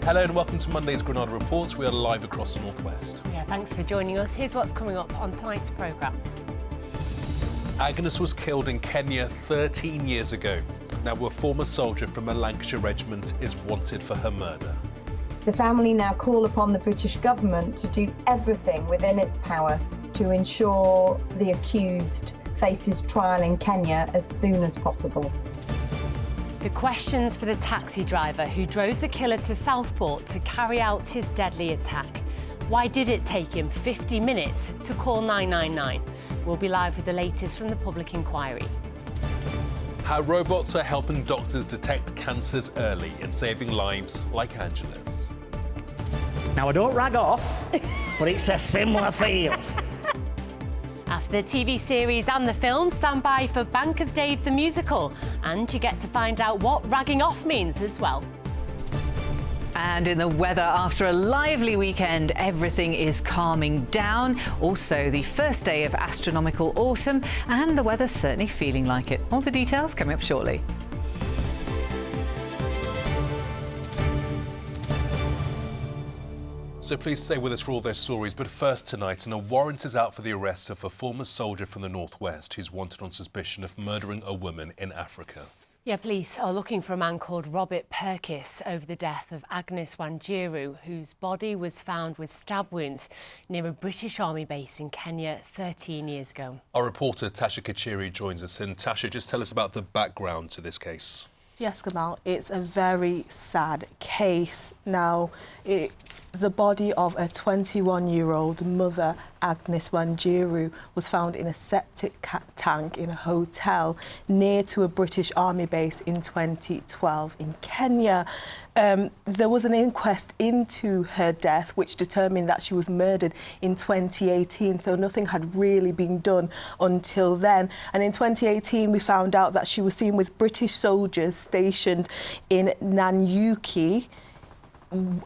Hello and welcome to Monday's Granada Reports. We are live across the northwest. Yeah, thanks for joining us. Here's what's coming up on tonight's programme. Agnes was killed in Kenya 13 years ago. Now a former soldier from a Lancashire regiment is wanted for her murder. The family now call upon the British government to do everything within its power to ensure the accused faces trial in Kenya as soon as possible. The questions for the taxi driver who drove the killer to Southport to carry out his deadly attack. Why did it take him 50 minutes to call 999? We'll be live with the latest from the public inquiry. How robots are helping doctors detect cancers early and saving lives like Angela's. Now, I don't rag off, but it's a similar feel. After the TV series and the film, stand by for Bank of Dave the musical. And you get to find out what ragging off means as well. And in the weather, after a lively weekend, everything is calming down. Also, the first day of astronomical autumn, and the weather's certainly feeling like it. All the details coming up shortly. So please stay with us for all those stories. But first tonight, a warrant is out for the arrest of a former soldier from the northwest who's wanted on suspicion of murdering a woman in Africa. Yeah, police are looking for a man called Robert Purkis over the death of Agnes Wanjiru, whose body was found with stab wounds near a British Army base in Kenya 13 years ago. Our reporter Tasha Kachiri joins us. And Tasha, just tell us about the background to this case. Yes, Gamal, it's a very sad case. Now, it's the body of a 21-year-old mother, Agnes Wanjiru, was found in a septic tank in a hotel near to a British Army base in 2012 in Kenya. There was an inquest into her death which determined that she was murdered in 2018, so nothing had really been done until then. And in 2018 we found out that she was seen with British soldiers stationed in Nanyuki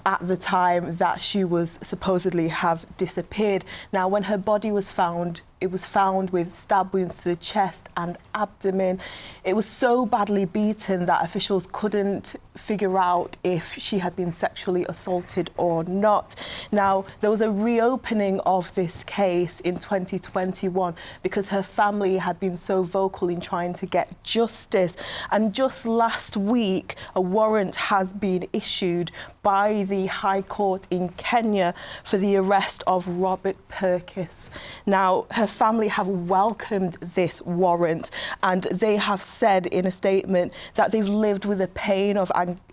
at the time that she was supposedly have disappeared. Now, when her body was found, it was found with stab wounds to the chest and abdomen. It was so badly beaten that officials couldn't figure out if she had been sexually assaulted or not. Now, there was a reopening of this case in 2021 because her family had been so vocal in trying to get justice. And just last week, a warrant has been issued by the High Court in Kenya for the arrest of Robert Purkis. Now, her family have welcomed this warrant, and they have said in a statement that they've lived with the pain of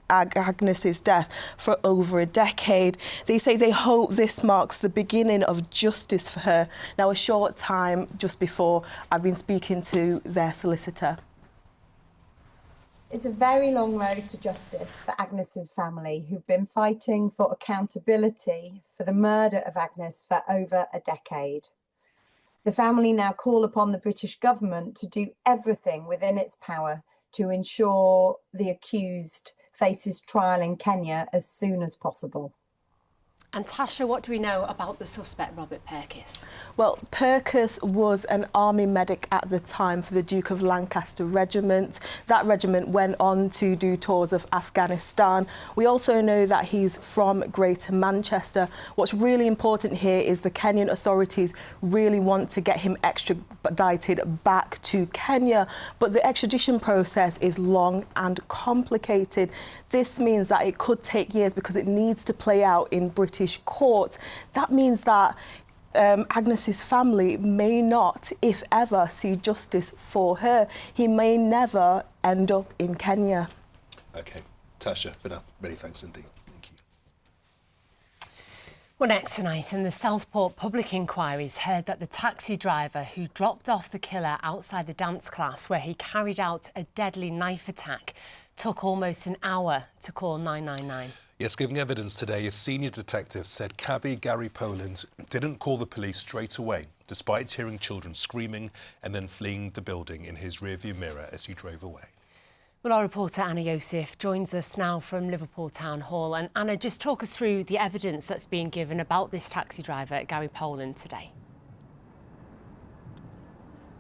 Agnes's death for over a decade. They say they hope this marks the beginning of justice for her. Now, a short time just before, I've been speaking to their solicitor. It's a very long road to justice for Agnes's family, who've been fighting for accountability for the murder of Agnes for over a decade. The family now call upon the British government to do everything within its power to ensure the accused faces trial in Kenya as soon as possible. And Tasha, what do we know about the suspect, Robert Purkis? Well, Purkis was an army medic at the time for the Duke of Lancaster Regiment. That regiment went on to do tours of Afghanistan. We also know that he's from Greater Manchester. What's really important here is the Kenyan authorities really want to get him extradited back to Kenya, but the extradition process is long and complicated. This means that it could take years because it needs to play out in British courts. That means that Agnes's family may not, if ever, see justice for her. He may never end up in Kenya. OK. Tasha, for now, many thanks indeed. Thank you. Well, next tonight, in the Southport public inquiries, heard that the taxi driver who dropped off the killer outside the dance class where he carried out a deadly knife attack took almost an hour to call 999. Yes, giving evidence today, a senior detective said cabbie Gary Poland didn't call the police straight away, despite hearing children screaming and then fleeing the building in his rearview mirror as he drove away. Well, our reporter Anna Yosef joins us now from Liverpool Town Hall. And Anna, just talk us through the evidence that's being given about this taxi driver, Gary Poland, today.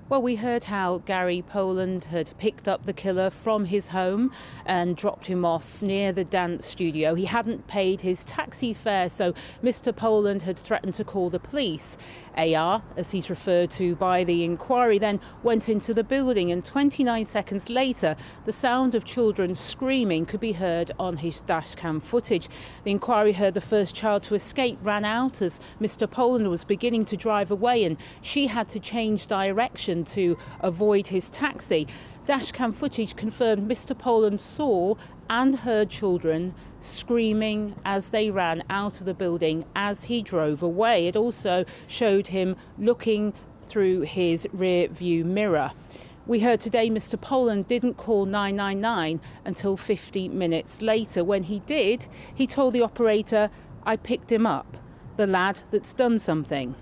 Well, we heard how Gary Poland had picked up the killer from his home and dropped him off near the dance studio. He hadn't paid his taxi fare, so Mr. Poland had threatened to call the police. AR, as he's referred to by the inquiry, then went into the building, and 29 seconds later, the sound of children screaming could be heard on his dashcam footage. The inquiry heard the first child to escape ran out as Mr. Poland was beginning to drive away, and she had to change direction to avoid his taxi. Dashcam footage confirmed Mr. Poland saw and heard children screaming as they ran out of the building as he drove away. It also showed him looking through his rear view mirror. We heard today Mr. Poland didn't call 999 until 50 minutes later. When he did, he told the operator, "I picked him up, the lad that's done something."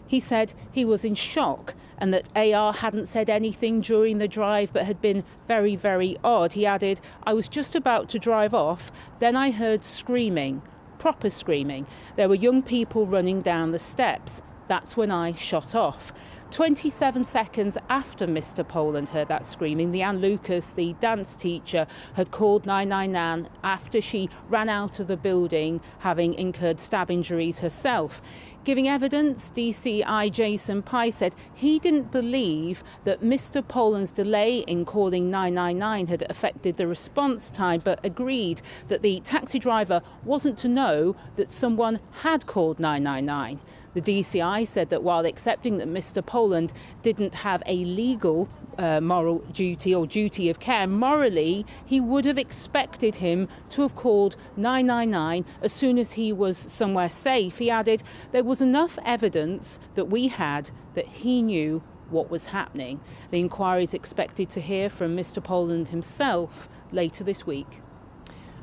He said he was in shock and that AR hadn't said anything during the drive but had been very, very odd. He added, "I was just about to drive off, then I heard screaming, proper screaming. There were young people running down the steps. That's when I shot off." 27 seconds after Mr. Poland heard that screaming, Leanne Lucas, the dance teacher, had called 999 after she ran out of the building, having incurred stab injuries herself. Giving evidence, DCI Jason Pye said he didn't believe that Mr. Poland's delay in calling 999 had affected the response time, but agreed that the taxi driver wasn't to know that someone had called 999. The DCI said that while accepting that Mr. Poland didn't have a legal moral duty or duty of care, morally he would have expected him to have called 999 as soon as he was somewhere safe. He added, "There was enough evidence that we had that he knew what was happening." The inquiry is expected to hear from Mr. Poland himself later this week.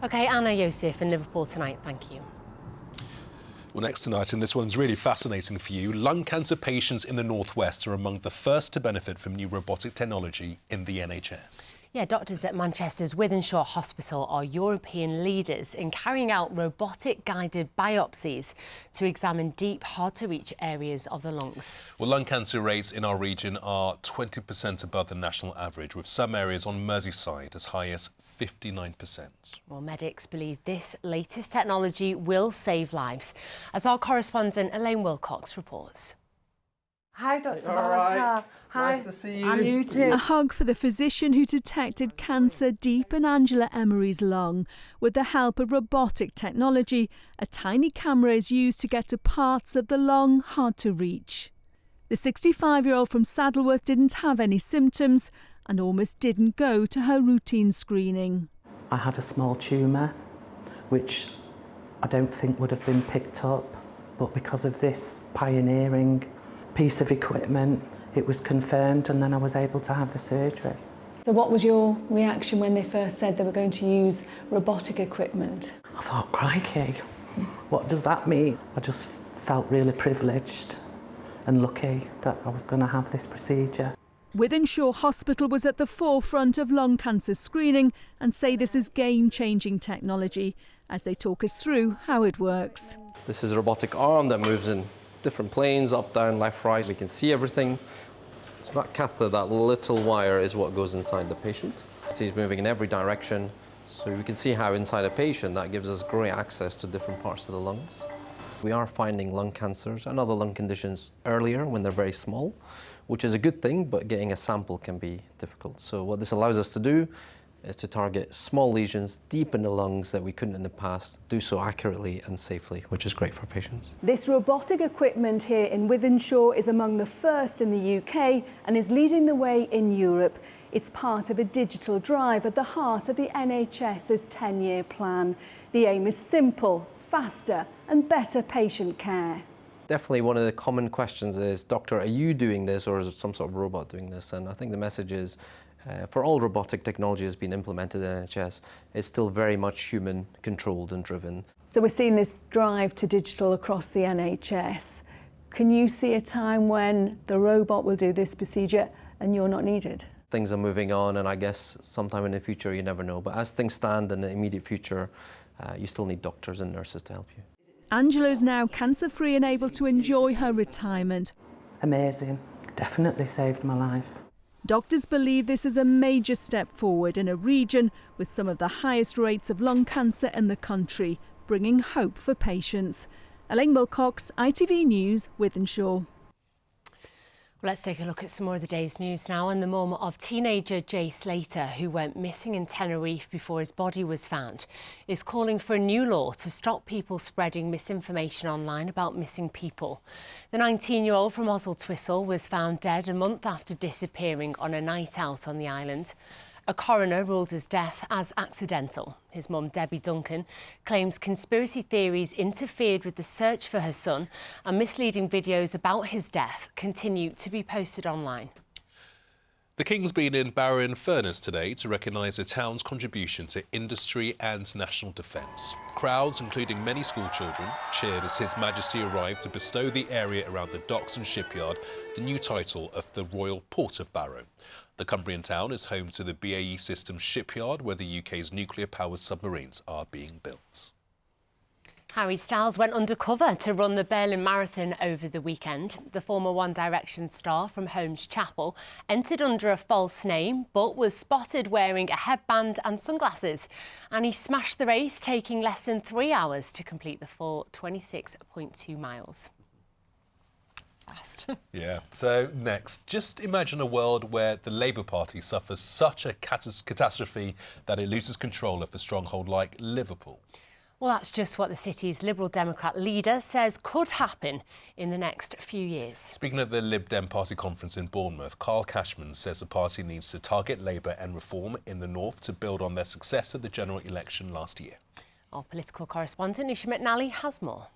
OK, Anna Yosef in Liverpool tonight. Thank you. Well, next tonight, and this one's really fascinating for you, lung cancer patients in the northwest are among the first to benefit from new robotic technology in the NHS. Yeah, doctors at Manchester's Wythenshawe Hospital are European leaders in carrying out robotic-guided biopsies to examine deep, hard-to-reach areas of the lungs. Well, lung cancer rates in our region are 20% above the national average, with some areas on Merseyside as high as 59%. Well, medics believe this latest technology will save lives, as our correspondent Elaine Wilcox reports. Hi, Dr. All right. Hi. Nice to see you. And you too. A hug for the physician who detected cancer deep in Angela Emery's lung. With the help of robotic technology, a tiny camera is used to get to parts of the lung hard to reach. The 65-year-old from Saddleworth didn't have any symptoms and almost didn't go to her routine screening. I had a small tumour, which I don't think would have been picked up, but because of this pioneering piece of equipment, it was confirmed, and then I was able to have the surgery. So what was your reaction when they first said they were going to use robotic equipment? I thought, crikey, what does that mean? I just felt really privileged and lucky that I was going to have this procedure. Wythenshawe Hospital was at the forefront of lung cancer screening and say this is game-changing technology, as they talk us through how it works. This is a robotic arm that moves in different planes, up, down, left, right. We can see everything. So that catheter, that little wire, is what goes inside the patient. So he's moving in every direction. So we can see how inside a patient that gives us great access to different parts of the lungs. We are finding lung cancers and other lung conditions earlier when they're very small, which is a good thing, but getting a sample can be difficult. So what this allows us to do is to target small lesions deep in the lungs that we couldn't in the past, do so accurately and safely, which is great for patients. This robotic equipment here in Wythenshawe is among the first in the UK and is leading the way in Europe. It's part of a digital drive at the heart of the NHS's 10-year plan. The aim is simple, faster and better patient care. Definitely one of the common questions is, doctor, are you doing this or is it some sort of robot doing this? And I think the message is, for all robotic technology has been implemented in NHS, it's still very much human controlled and driven. So we're seeing this drive to digital across the NHS. Can you see a time when the robot will do this procedure and you're not needed? Things are moving on, and I guess sometime in the future you never know. But as things stand in the immediate future, you still need doctors and nurses to help you. Angela's now cancer-free and able to enjoy her retirement. Amazing. definitely saved my life. Doctors believe this is a major step forward in a region with some of the highest rates of lung cancer in the country, bringing hope for patients. Elaine Wilcox, ITV News, Wythenshawe. Let's take a look at some more of the day's news now. And the mum of teenager Jay Slater, who went missing in Tenerife before his body was found, is calling for a new law to stop people spreading misinformation online about missing people. The 19-year-old from Oswald Twistle was found dead a month after disappearing on a night out on the island. A coroner ruled his death as accidental. His mum, Debbie Duncan, claims conspiracy theories interfered with the search for her son, and misleading videos about his death continue to be posted online. The King's been in Barrow-in-Furness today to recognise the town's contribution to industry and national defence. Crowds, including many school children, cheered as His Majesty arrived to bestow the area around the docks and shipyard the new title of the Royal Port of Barrow. The Cumbrian town is home to the BAE Systems shipyard, where the UK's nuclear-powered submarines are being built. Harry Styles went undercover to run the Berlin Marathon over the weekend. The former One Direction star from Holmes Chapel entered under a false name, but was spotted wearing a headband and sunglasses. And he smashed the race, taking less than 3 hours to complete the full 26.2 miles. Fast. Yeah. So next, just imagine a world where the Labour Party suffers such a catastrophe that it loses control of the stronghold like Liverpool. Well, that's just what the city's Liberal Democrat leader says could happen in the next few years. Speaking at the Lib Dem party conference in Bournemouth, Carl Cashman says the party needs to target Labour and reform in the north to build on their success at the general election last year. Our political correspondent, Nisha McNally, has more.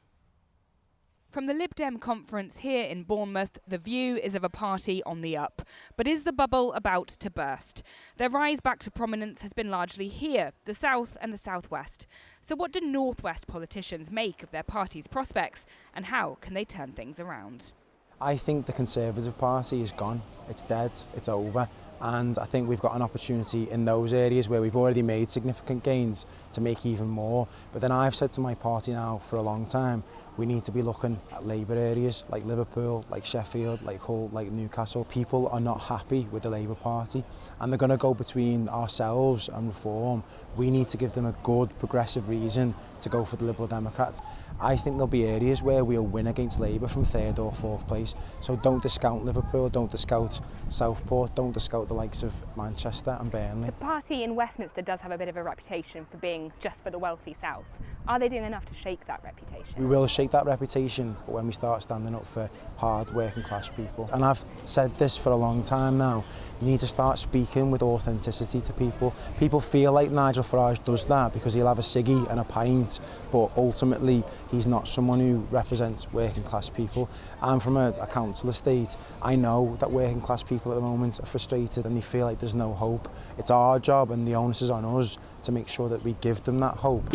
From the Lib Dem conference here in Bournemouth, the view is of a party on the up. But is the bubble about to burst? Their rise back to prominence has been largely here, the south and the southwest. So what do northwest politicians make of their party's prospects, and how can they turn things around? I think the Conservative Party is gone. It's dead. It's over. And I think we've got an opportunity in those areas where we've already made significant gains to make even more. But then I've said to my party now for a long time, we need to be looking at Labour areas like Liverpool, like Sheffield, like Hull, like Newcastle. People are not happy with the Labour Party and they're going to go between ourselves and reform. We need to give them a good progressive reason to go for the Liberal Democrats. I think there'll be areas where we'll win against Labour from 3rd or 4th place. So don't discount Liverpool, don't discount Southport, don't discount the likes of Manchester and Burnley. The party in Westminster does have a bit of a reputation for being just for the wealthy south. Are they doing enough to shake that reputation? We will shake that reputation, but when we start standing up for hard working class people. And I've said this for a long time now, you need to start speaking with authenticity to people. People feel like Nigel Farage does that because he'll have a ciggy and a pint, but ultimately he's not someone who represents working class people. I'm from a council estate. I know that working class people at the moment are frustrated and they feel like there's no hope. It's our job and the onus is on us to make sure that we give them that hope.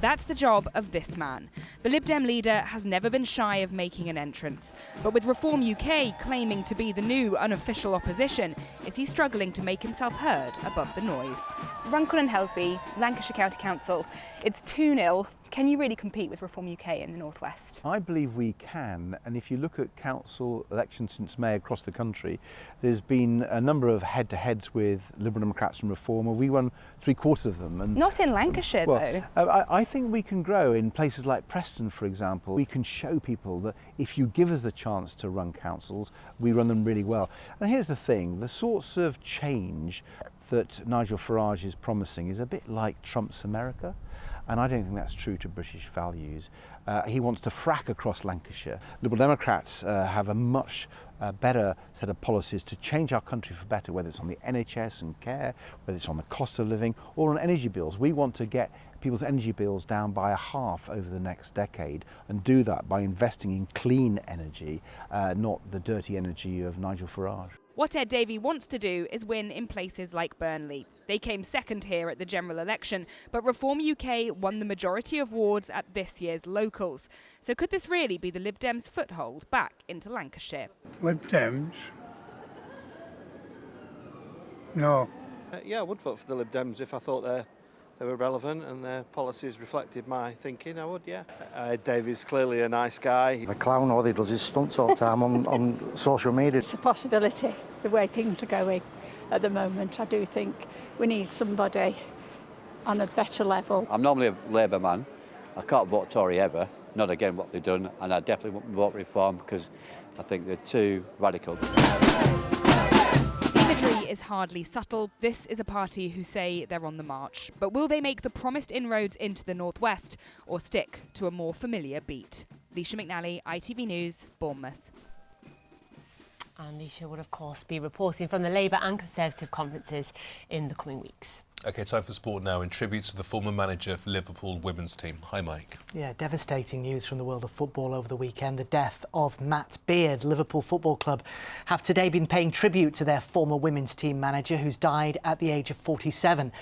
That's the job of this man. The Lib Dem leader has never been shy of making an entrance. But with Reform UK claiming to be the new unofficial opposition, is he struggling to make himself heard above the noise? Runcorn and Helsby, Lancashire County Council, it's 2-0. Can you really compete with Reform UK in the North West? I believe we can, and if you look at council elections since May across the country, there's been a number of head-to-heads with Liberal Democrats and Reform, and we won 3/4 of them. And not in Lancashire, though. I think we can grow in places like Preston, for example. We can show people that if you give us the chance to run councils, we run them really well. And here's the thing, the sorts of change that Nigel Farage is promising is a bit like Trump's America. And I don't think that's true to British values. He wants to frack across Lancashire. Liberal Democrats have a much better set of policies to change our country for better, whether it's on the NHS and care, whether it's on the cost of living, or on energy bills. We want to get people's energy bills down by a half over the next decade, and do that by investing in clean energy, not the dirty energy of Nigel Farage. What Ed Davey wants to do is win in places like Burnley. They came second here at the general election, but Reform UK won the majority of wards at this year's locals. So could this really be the Lib Dems' foothold back into Lancashire? Lib Dems? No. Yeah, I would vote for the Lib Dems if I thought their they were relevant and their policies reflected my thinking, I would, yeah. Davey's clearly a nice guy. The clown, all he does is stunts all the time on social media. It's a possibility, the way things are going at the moment. I do think we need somebody on a better level. I'm normally a Labour man. I can't vote Tory ever, not again what they've done, and I definitely won't vote Reform because I think they're too radical. Imagery is hardly subtle. This is a party who say they're on the march. But will they make the promised inroads into the northwest or stick to a more familiar beat? Leisha McNally, ITV News, Bournemouth. And Leisha will, of course, be reporting from the Labour and Conservative conferences in the coming weeks. OK, time for sport now. In tribute to the former manager for Liverpool women's team. Hi, Mike. Yeah, devastating news from the world of football over the weekend. The death of Matt Beard. Liverpool Football Club have today been paying tribute to their former women's team manager, who's died at the age of 47.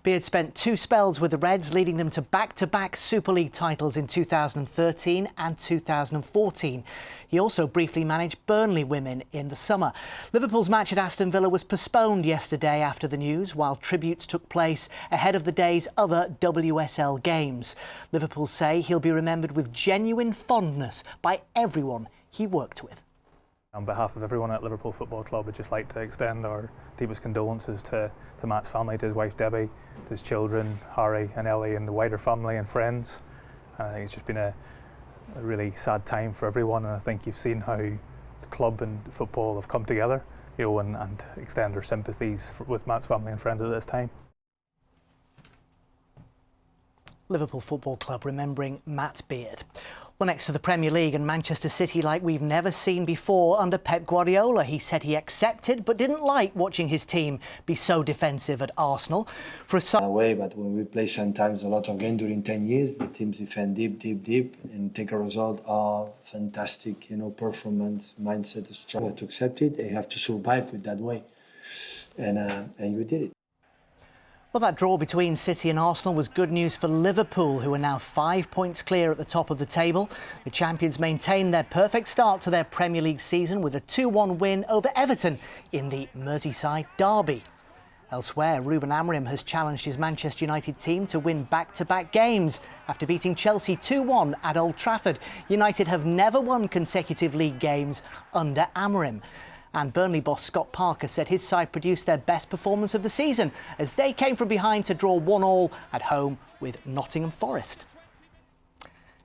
Beard spent 2 spells with the Reds, leading them to back-to-back Super League titles in 2013 and 2014. He also briefly managed Burnley women in the summer. Liverpool's match at Aston Villa was postponed yesterday after the news, while tributes took place ahead of the day's other WSL games. Liverpool say he'll be remembered with genuine fondness by everyone he worked with. On behalf of everyone at Liverpool Football Club, I'd just like to extend our deepest condolences to Matt's family, to his wife Debbie, to his children Harry and Ellie, and the wider family and friends. And I think it's just been a really sad time for everyone, and I think you've seen how the club and football have come together, you know, and extend our sympathies with Matt's family and friends at this time. Liverpool Football Club remembering Matt Beard. Well, next to the Premier League and Manchester City like we've never seen before under Pep Guardiola. He said he accepted but didn't like watching his team be so defensive at Arsenal. For a away, but when we play sometimes a lot of games during 10 years, the teams defend deep, and take a result of fantastic, performance, mindset, strong. You have to accept it. You have to survive with that way, and you did it. Well, that draw between City and Arsenal was good news for Liverpool, who are now 5 points clear at the top of the table. The champions maintained their perfect start to their Premier League season with a 2-1 win over Everton in the Merseyside derby. Elsewhere, Ruben Amorim has challenged his Manchester United team to win back-to-back games after beating Chelsea 2-1 at Old Trafford. United have never won consecutive league games under Amorim. And Burnley boss Scott Parker said his side produced their best performance of the season as they came from behind to draw 1-1 at home with Nottingham Forest.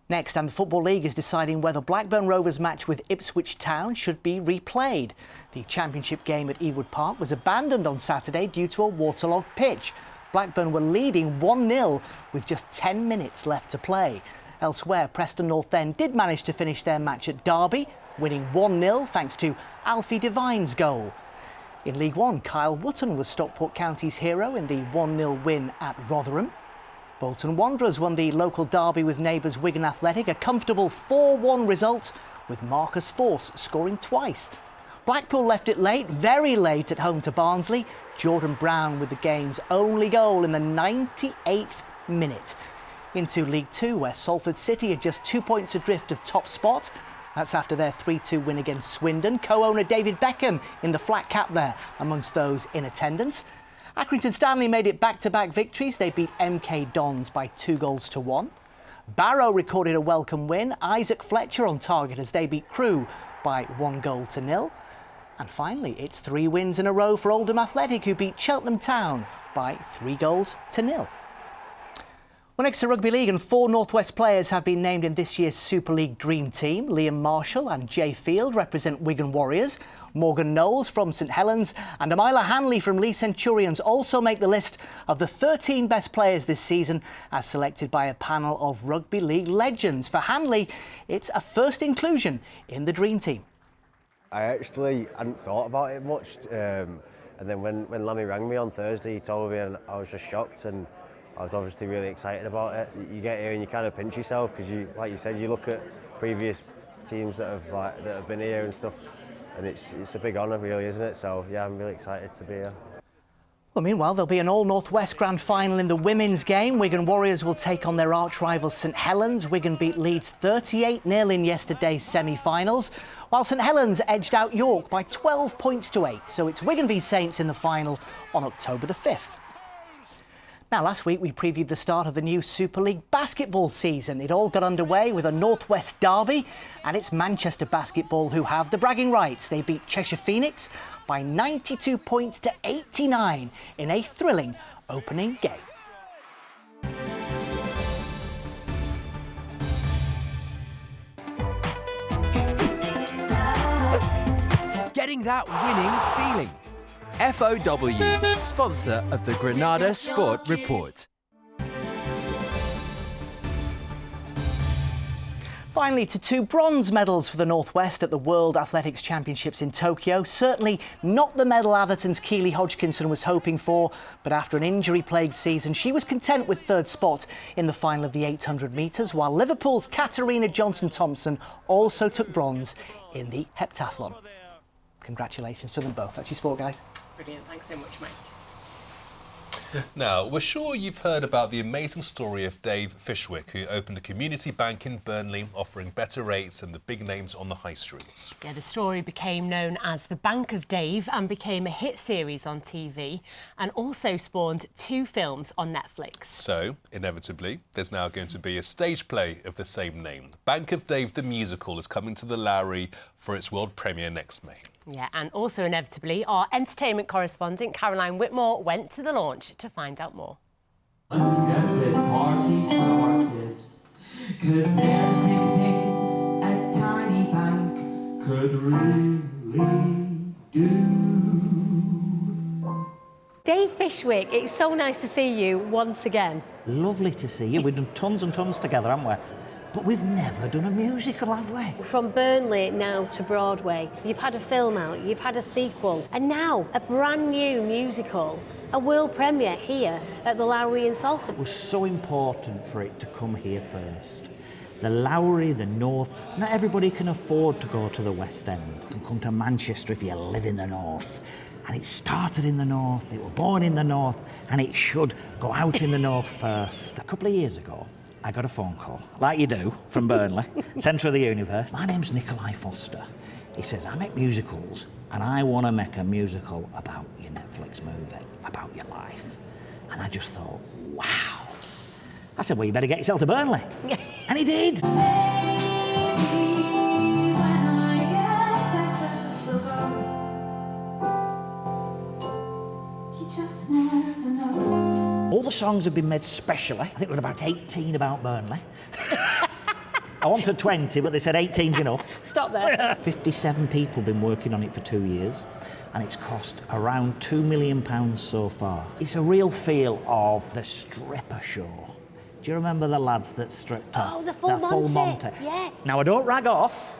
Next, and the Football League is deciding whether Blackburn Rovers' match with Ipswich Town should be replayed. The Championship game at Ewood Park was abandoned on Saturday due to a waterlogged pitch. Blackburn were leading 1-0 with just 10 minutes left to play. Elsewhere, Preston North End did manage to finish their match at Derby, winning 1-0 thanks to Alfie Devine's goal. In League One, Kyle Wootton was Stockport County's hero in the 1-0 win at Rotherham. Bolton Wanderers won the local derby with neighbours Wigan Athletic, a comfortable 4-1 result with Marcus Force scoring twice. Blackpool left it late, very late at home to Barnsley. Jordan Brown with the game's only goal in the 98th minute. Into League Two, where Salford City are just 2 points adrift of top spot. That's after their 3-2 win against Swindon. Co-owner David Beckham in the flat cap there amongst those in attendance. Accrington Stanley made it back-to-back victories. They beat MK Dons by 2-1. Barrow recorded a welcome win. Isaac Fletcher on target as they beat Crewe by 1-0. And finally, it's 3 wins in a row for Oldham Athletic, who beat Cheltenham Town by 3-0. Well, next to Rugby League, and 4 North West players have been named in this year's Super League Dream Team. Liam Marshall and Jay Field represent Wigan Warriors. Morgan Knowles from St Helens and Amila Hanley from Lee Centurions also make the list of the 13 best players this season, as selected by a panel of Rugby League legends. For Hanley, it's a first inclusion in the Dream Team. I actually hadn't thought about it much, and then when Lammy rang me on Thursday, he told me, and I was just shocked, and I was obviously really excited about it. You get here and you kind of pinch yourself because you, like you said, you look at previous teams that have been here and stuff, and it's a big honour, really, isn't it? So yeah, I'm really excited to be here. Well, meanwhile, there'll be an all-North West grand final in the women's game. Wigan Warriors will take on their arch-rival St Helens. Wigan beat Leeds 38-0 in yesterday's semi-finals, while St Helens edged out York by 12 points to 8. So it's Wigan v Saints in the final on October the 5th. Now, last week we previewed the start of the new Super League basketball season. It all got underway with a Northwest derby, and it's Manchester Basketball who have the bragging rights. They beat Cheshire Phoenix by 92 points to 89 in a thrilling opening game. Getting that winning feeling. FOW, sponsor of the Granada Sport Report. Finally, to 2 bronze medals for the Northwest at the World Athletics Championships in Tokyo. Certainly not the medal Atherton's Keely Hodgkinson was hoping for, but after an injury-plagued season, she was content with 3rd spot in the final of the 800 metres, while Liverpool's Katarina Johnson-Thompson also took bronze in the heptathlon. Congratulations to them both. That's your sport, guys. Brilliant. Thanks so much, mate. Now, we're sure you've heard about the amazing story of Dave Fishwick, who opened a community bank in Burnley, offering better rates than the big names on the high streets. Yeah, the story became known as The Bank of Dave and became a hit series on TV, and also spawned 2 films on Netflix. So, inevitably, there's now going to be a stage play of the same name. Bank of Dave the musical is coming to the Lowry for its world premiere next May. Yeah, and also inevitably, our entertainment correspondent Caroline Whitmore went to the launch to find out more. Let's get this party started, 'cause there's big things a tiny bank could really do. Dave Fishwick, it's so nice to see you once again. Lovely to see you. We've done tons and tons together, haven't we? But we've never done a musical, have we? From Burnley now to Broadway, you've had a film out, you've had a sequel, and now a brand new musical, a world premiere here at the Lowry in Salford. It was so important for it to come here first. The Lowry, the North, not everybody can afford to go to the West End. You can come to Manchester if you live in the North. And it started in the North, it was born in the North, and it should go out in the North first. A couple of years ago, I got a phone call, like you do, from Burnley, centre of the universe. My name's Nikolai Foster. He says, I make musicals, and I want to make a musical about your Netflix movie, about your life. And I just thought, wow. I said, well, you better get yourself to Burnley. And he did. All the songs have been made specially. I think we're about 18 about Burnley. I wanted 20, but they said 18's enough. Stop there. 57 people have been working on it for 2 years, and it's cost around £2 million so far. It's a real feel of the stripper show. Do you remember the lads that stripped off? Oh, the full Monty. Yes. Now, I don't rag off,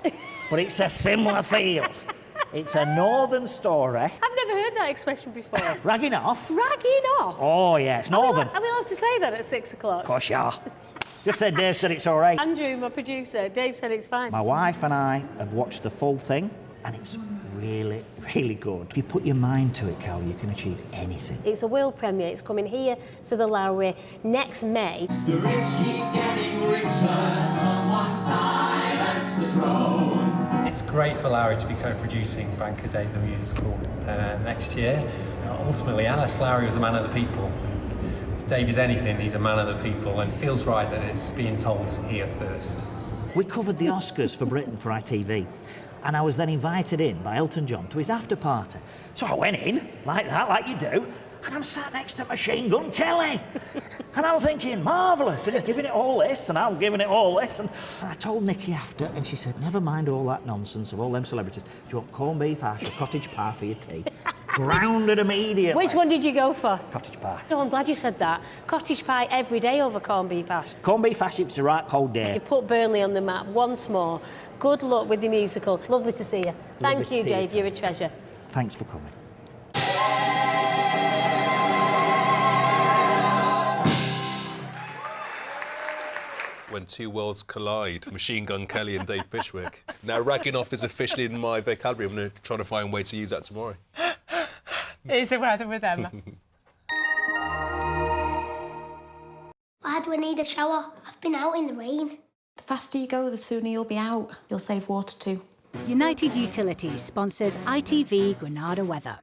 but it's a similar feel. It's a northern story. I've never heard that expression before. Ragging off? Ragging off? Oh, yeah, it's northern. Are we allowed to say that at 6 o'clock? Of course you are. Just said Dave said it's all right. Andrew, my producer, Dave said it's fine. My wife and I have watched the full thing, and it's really, really good. If you put your mind to it, Cal, you can achieve anything. It's a world premiere. It's coming here to the Lowry next May. The rich keep getting richer, someone silence the drone. It's great for Lowry to be co-producing Bank of Dave the musical next year. Ultimately, Alice Lowry was a man of the people. If Dave is anything, he's a man of the people, and it feels right that it's being told here first. We covered the Oscars for Britain for ITV, and I was then invited in by Elton John to his after party. So I went in, like that, like you do, and I'm sat next to Machine Gun Kelly. And I'm thinking, marvellous, and he's giving it all this, and I'm giving it all this. And I told Nikki after, and she said, never mind all that nonsense of all them celebrities. Do you want corned beef hash or cottage pie for your tea? Grounded immediately. Which one did you go for? Cottage pie. No, I'm glad you said that. Cottage pie every day over corned beef hash. Corned beef hash, it's the right cold day. You put Burnley on the map once more. Good luck with the musical. Lovely to see you. Thank you, Dave. You're a treasure. Thanks for coming. When two worlds collide, Machine Gun Kelly and Dave Fishwick. Now, ragging off is officially in my vocabulary. I'm trying to find a way to use that tomorrow. Here's the weather with Emma. Why do I need a shower? I've been out in the rain. The faster you go, the sooner you'll be out. You'll save water too. United Utilities sponsors ITV Granada weather.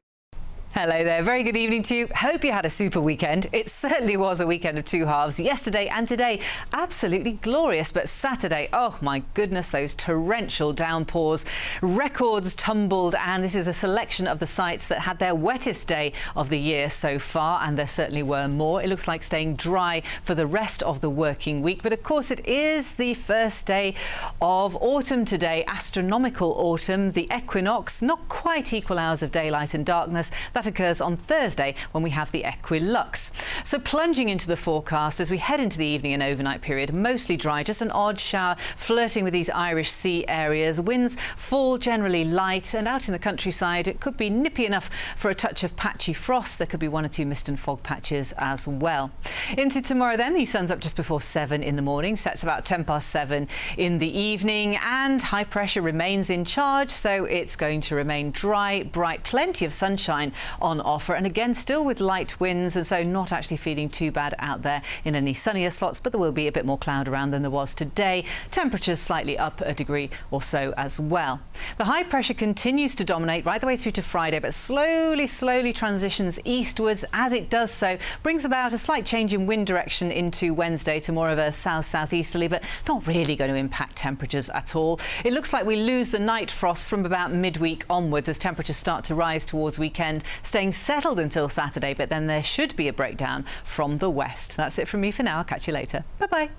Hello there, very good evening to you. Hope you had a super weekend. It certainly was a weekend of two halves. Yesterday and today, absolutely glorious. But Saturday, oh my goodness, those torrential downpours. Records tumbled, and this is a selection of the sites that had their wettest day of the year so far, and there certainly were more. It looks like staying dry for the rest of the working week. But of course, it is the first day of autumn today, astronomical autumn, the equinox, not quite equal hours of daylight and darkness. That occurs on Thursday when we have the equilux. So plunging into the forecast as we head into the evening and overnight period, mostly dry, just an odd shower flirting with these Irish Sea areas. Winds fall generally light, and out in the countryside it could be nippy enough for a touch of patchy frost. There could be one or two mist and fog patches as well. Into tomorrow then, the sun's up just before 7 in the morning, sets about 10 past 7 in the evening, and high pressure remains in charge, so it's going to remain dry, bright, plenty of sunshine on offer, and again still with light winds, and so not actually feeling too bad out there in any sunnier slots, but there will be a bit more cloud around than there was today. Temperatures slightly up a degree or so as well. The high pressure continues to dominate right the way through to Friday, but slowly transitions eastwards. As it does so, brings about a slight change in wind direction into Wednesday to more of a south-southeasterly, but not really going to impact temperatures at all. It looks like we lose the night frost from about midweek onwards as temperatures start to rise towards weekend, staying settled until Saturday, but then there should be a breakdown from the west. That's it from me for now. I'll catch you later. Bye-bye.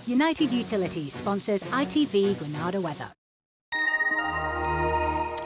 United Utilities sponsors ITV Granada weather.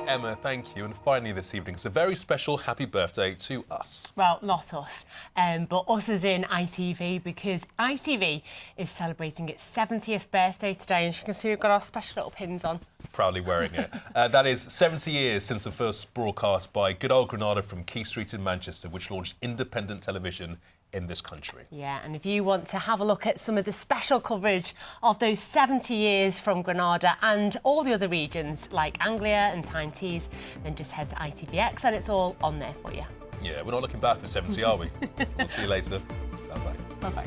Emma, thank you. And finally this evening, it's a very special happy birthday to us. Well, not us, but us as in ITV, because ITV is celebrating its 70th birthday today, and you can see we've got our special little pins on. Proudly wearing it. That is 70 years since the first broadcast by good old Granada from Key Street in Manchester, which launched independent television in this country. Yeah, and if you want to have a look at some of the special coverage of those 70 years from Granada and all the other regions like Anglia and Tyne Tees, then just head to ITVX and it's all on there for you. Yeah, we're not looking back for 70, are we? We'll see you later. Bye-bye. Bye-bye.